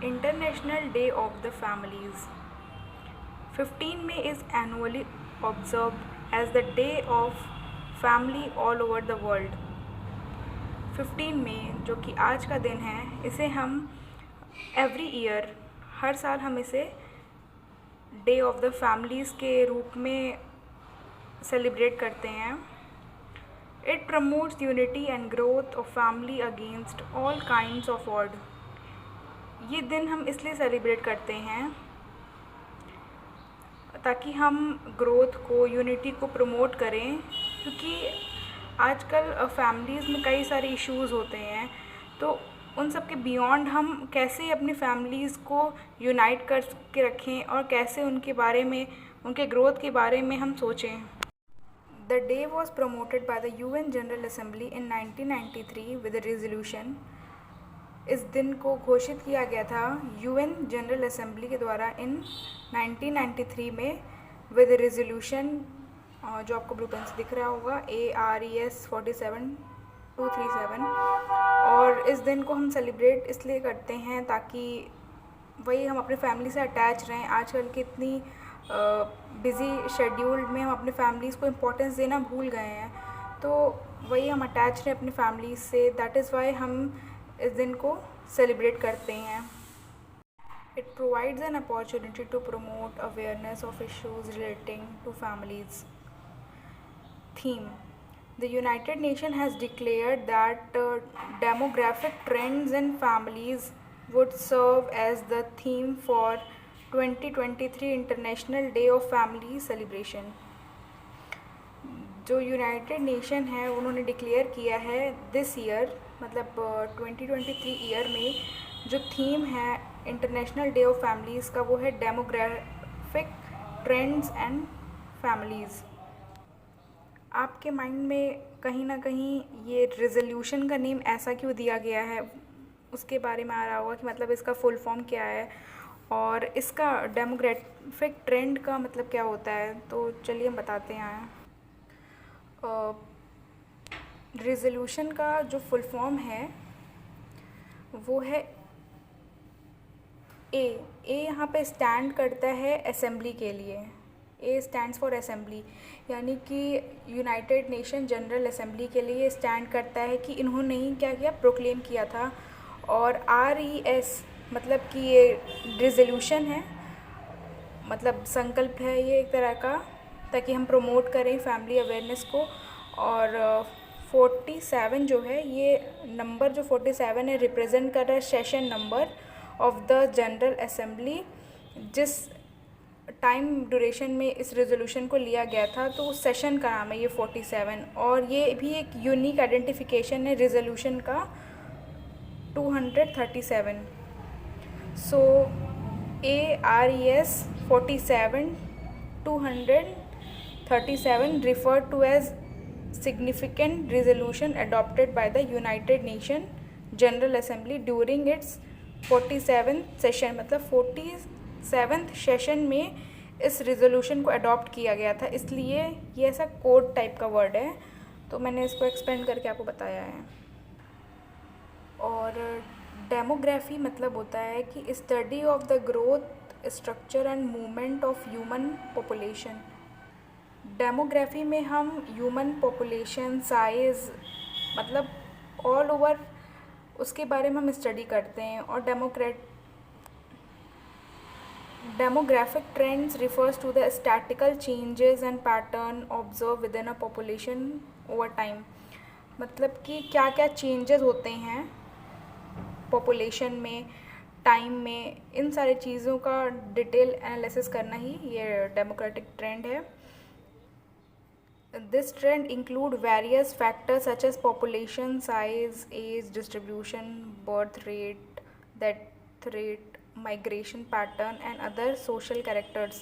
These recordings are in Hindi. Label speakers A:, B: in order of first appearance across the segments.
A: International Day of the Families. 15 May is annually observed as the Day of Family all over the world. 15 मई जो कि आज का दिन है, इसे हम एवरी ईयर हर साल हम इसे डे ऑफ द फैमिलीज़ के रूप में सेलिब्रेट करते हैं. It promotes unity and growth of family against all kinds of odd. ये दिन हम इसलिए सेलिब्रेट करते हैं ताकि हम ग्रोथ को, यूनिटी को प्रमोट करें, क्योंकि आजकल फैमिलीज़ में कई सारे इश्यूज़ होते हैं. तो उन सब के बियॉन्ड हम कैसे अपनी फैमिलीज़ को यूनाइट कर के रखें और कैसे उनके बारे में, उनके ग्रोथ के बारे में हम सोचें. The day was promoted by the UN general assembly in 1993 with a resolution. इस दिन को घोषित किया गया था UN जनरल असेंबली के द्वारा इन 1993 में विद रेजोल्यूशन, जो आपको ब्लू पेन से दिख रहा होगा, ARES 47237. और इस दिन को हम सेलिब्रेट इसलिए करते हैं ताकि वही हम अपनी फैमिली से अटैच रहें. आजकल की इतनी बिज़ी शेड्यूल में हम अपनी फैमिलीज़ को इम्पोर्टेंस देना भूल गए हैं. तो वही हम अटैच रहें अपनी फैमिलीज से. दैट इज़ वाई हम इस दिन को सेलिब्रेट करते हैं. It provides an opportunity to promote awareness of issues relating to families. Theme: The United Nations has declared that demographic trends in families would serve as the theme for 2023 International Day of Family Celebration. जो यूनाइटेड नेशन है उन्होंने डिक्लेयर किया है दिस ईयर, मतलब 2023 ईयर में जो थीम है इंटरनेशनल डे ऑफ फैमिलीज़ का, वो है डेमोग्राफिक ट्रेंड्स एंड फैमिलीज़. आपके माइंड में कहीं ना कहीं ये रेजोल्यूशन का नेम ऐसा क्यों दिया गया है, उसके बारे में आ रहा होगा कि मतलब इसका फुल फॉर्म क्या है और इसका डेमोग्राफिक ट्रेंड का मतलब क्या होता है. तो चलिए हम बताते हैं. रेजोल्यूशन का जो फुल फॉर्म है वो है ए यहाँ पे स्टैंड करता है असेंबली के लिए. ए स्टैंड्स फॉर असेंबली, यानी कि यूनाइटेड नेशन जनरल असेंबली के लिए स्टैंड करता है कि इन्होंने ही क्या किया, प्रोक्लेम किया था. और RES मतलब कि ये रेजोल्यूशन है, मतलब संकल्प है ये एक तरह का, ताकि हम प्रमोट करें फैमिली अवेयरनेस को. और 47 जो है, ये नंबर जो 47 है रिप्रेजेंट कर रहा है session number of the general assembly, जिस टाइम ड्यूरेशन में इस रेजोल्यूशन को लिया गया था. तो उस सेशन का नाम है ये 47. और ये भी एक यूनिक आइडेंटिफिकेशन है रेजोल्यूशन का 237. सो ARES 47 237 referred to as significant resolution adopted by the United Nations General Assembly during its 47th session. मतलब 47th सेशन में इस रेजोल्यूशन को अडॉप्ट किया गया था, इसलिए ये ऐसा कोड टाइप का वर्ड है. तो मैंने इसको एक्सपेंड करके आपको बताया है. और डेमोग्राफी मतलब होता है कि study of the growth, structure and movement of human population. Demography में हम ह्यूमन पॉपुलेशन साइज़, मतलब ऑल ओवर उसके बारे में हम स्टडी करते हैं. और demographic trends refers to the statical changes and pattern observe within a population over time. मतलब कि क्या क्या चेंजेस होते हैं पॉपुलेशन में, टाइम में, इन सारी चीज़ों का डिटेल एनालिसिस करना ही ये डेमोक्रेटिक ट्रेंड है. This trend include various factors such as population size, age distribution, birth rate, death rate, migration pattern and other social characters.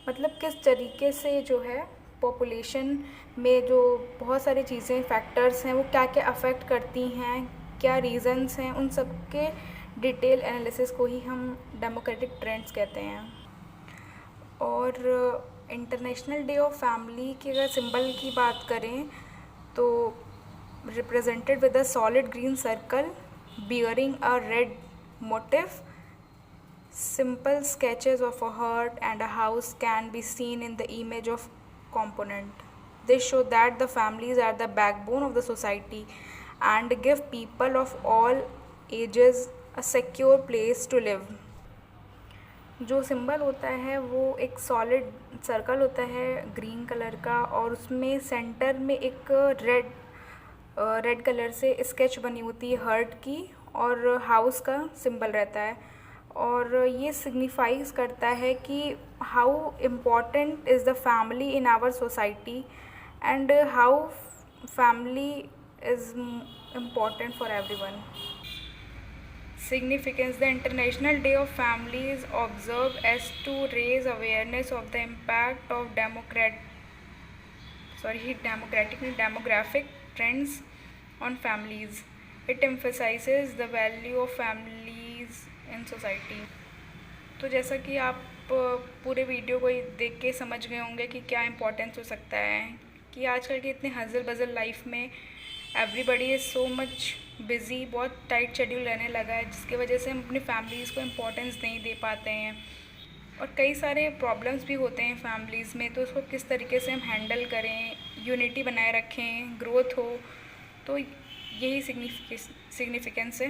A: मतलब किस तरीके से जो है पॉपुलेशन में जो बहुत सारी चीज़ें, फैक्टर्स हैं, वो क्या क्या अफेक्ट करती हैं, क्या रीज़न्स हैं, उन सब के डिटेल एनालिसिस को ही हम डेमोक्रेटिक ट्रेंड्स कहते हैं. और इंटरनेशनल डे ऑफ फैमिली के अगर सिंबल की बात करें तो represented with a solid green circle bearing a red motive Simple sketches of a hut and a house can be seen in the image of component. They show that the families are the backbone of the society and give people of all ages a secure place to live. जो सिंबल होता है वो एक सॉलिड सर्कल होता है ग्रीन कलर का, और उसमें सेंटर में एक रेड कलर से स्केच बनी होती है हर्ट की, और हाउस का सिंबल रहता है। और ये सिग्निफाइज करता है कि how important is the family in our society and how family is important for everyone. Significance: the International Day of Family is observed as to raise awareness of the impact of demographic trends on families. It emphasizes the value of families in society. तो जैसा कि आप पूरे वीडियो को देख के समझ गए होंगे कि क्या इम्पोर्टेंस हो सकता है, कि आजकल की इतनी हज़ल बज़ल लाइफ में everybody is so much busy, बहुत टाइट शेड्यूल रहने लगा है, जिसकी वजह से हम अपनी फैमिलीज़ को इम्पोर्टेंस नहीं दे पाते हैं, और कई सारे प्रॉब्लम्स भी होते हैं फैमिलीज़ में। तो उसको किस तरीके से हम हैंडल करें, यूनिटी बनाए रखें, ग्रोथ हो, तो यही सिग्निफिकेंस है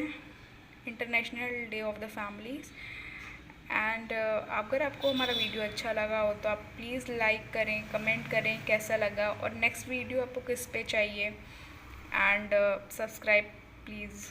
A: international day of the families. And अगर आपको हमारा वीडियो अच्छा लगा हो तो आप प्लीज़ लाइक करें, कमेंट करें कैसा लगा, और नेक्स्ट वीडियो आपको किस पे चाहिए, एंड सब्सक्राइब प्लीज़।